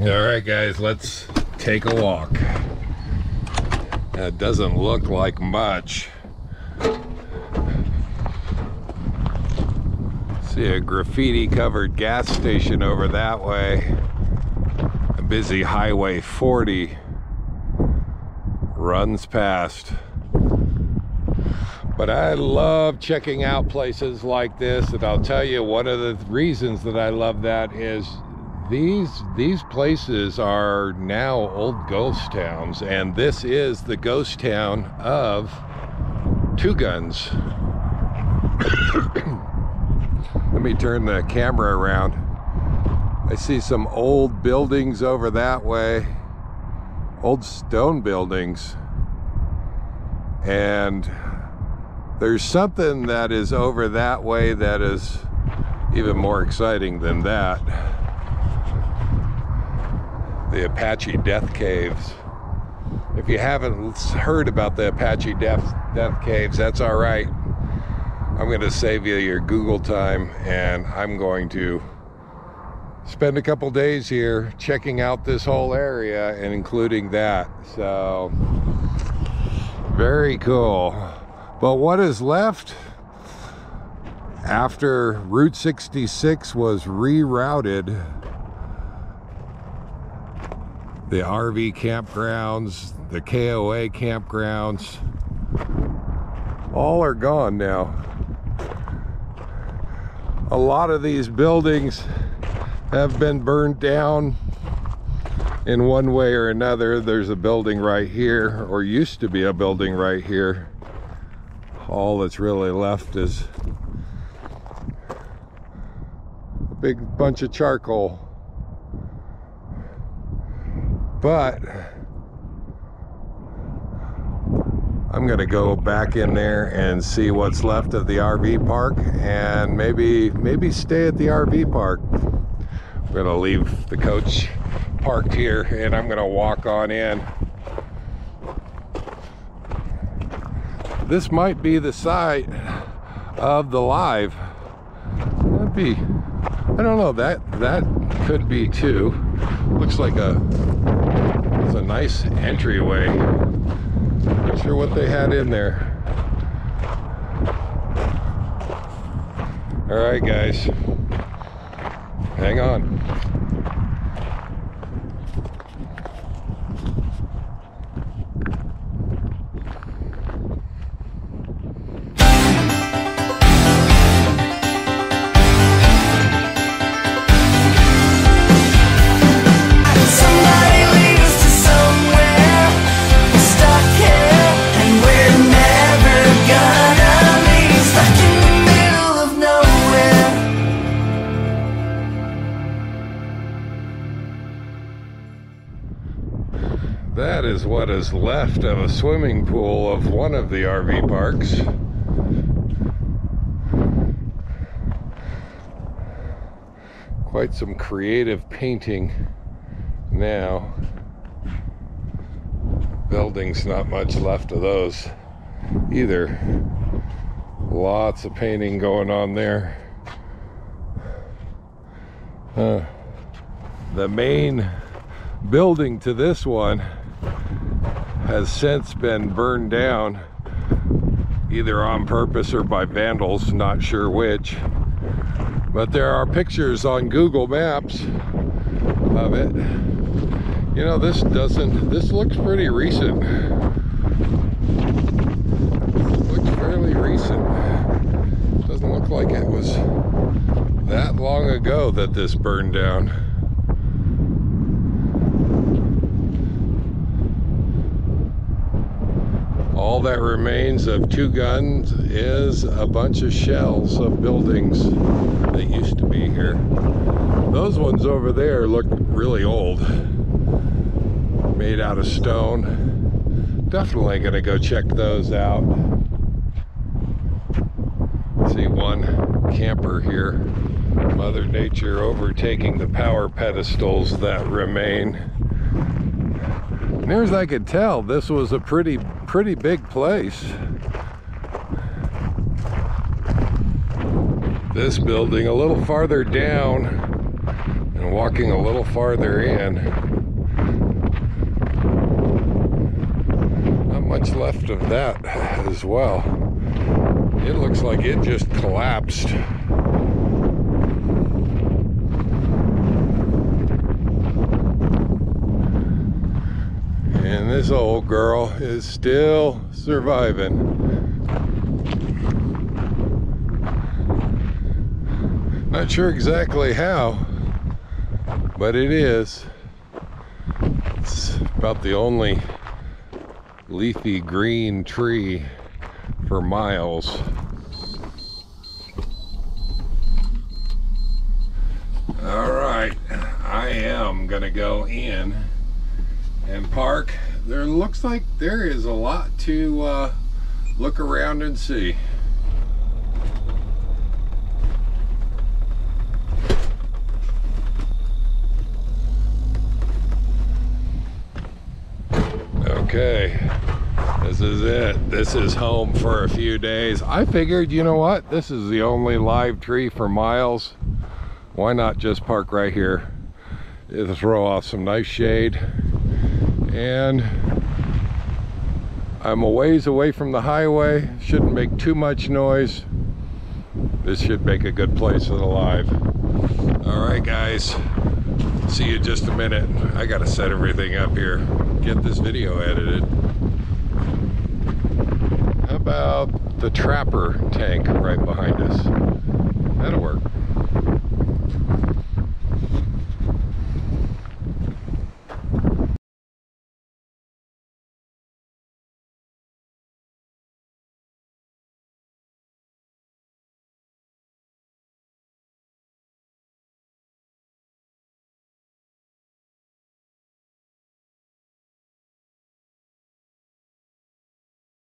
All right, guys, let's take a walk. That doesn't look like much. See a graffiti-covered gas station over that way. A busy Highway 40 runs past. But I love checking out places like this, and I'll tell you one of the reasons that I love that is these places are now old ghost towns, and this is the ghost town of Two Guns. Let me turn the camera around. I see some old buildings over that way, old stone buildings, and there's something that is over that way that is even more exciting than that. The Apache Death Caves. If you haven't heard about the Apache Death Caves, that's all right. I'm going to save you your Google time, and I'm going to spend a couple days here checking out this whole area and including that. So, very cool. But what is left after Route 66 was rerouted? The RV campgrounds, the KOA campgrounds, all are gone now. A lot of these buildings have been burned down in one way or another. There's a building right here, or used to be a building right here. All that's really left is a big bunch of charcoal. But I'm gonna go back in there and see what's left of the RV park, and maybe stay at the RV park. I'm gonna leave the coach parked here, and I'm gonna walk on in. This might be the site of the live. That'd be, I don't know, that could be too. Looks like it's a nice entryway. Not sure what they had in there. All right, guys, hang on. That is what is left of a swimming pool of one of the RV parks. Quite some creative painting now. Buildings, not much left of those either. Lots of painting going on there. The main building to this one has since been burned down, either on purpose or by vandals, not sure which. But there are pictures on Google Maps of it. You know, this looks pretty recent. It looks fairly recent. Doesn't look like it was that long ago that this burned down. All that remains of Two Guns is a bunch of shells of buildings that used to be here. Those ones over there look really old, made out of stone. Definitely gonna go check those out. See one camper here. Mother Nature overtaking the power pedestals that remain. Near as I could tell, this was a pretty big place. This building a little farther down, And walking a little farther in, not much left of that as well. It looks like it just collapsed. And this old girl is still surviving. Not sure exactly how, but it is. It's about the only leafy green tree for miles. All right, I am gonna go in and park. There looks like there is a lot to look around and see. Okay, this is it. This is home for a few days. I figured, you know what? This is the only live tree for miles. Why not just park right here? It'll throw off some nice shade. And I'm a ways away from the highway. Shouldn't make too much noise. This should make a good place for the live. All right, guys. See you in just a minute. I gotta set everything up here. Get this video edited. How about the trapper tank right behind us?